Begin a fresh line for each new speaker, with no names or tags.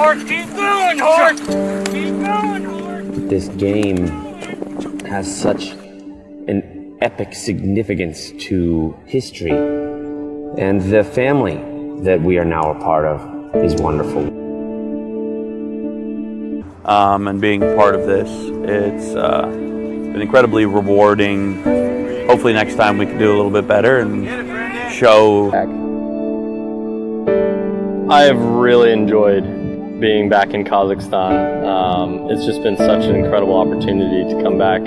horse! Keep going, horse! Keep going, horse!
This game has such an epic significance to history, and the family that we are now a part of is wonderful.
And being part of this, it's been incredibly rewarding. Hopefully next time we can do a little bit better and show.
I have really enjoyed being back in Kazakhstan. It's just been such an incredible opportunity to come back.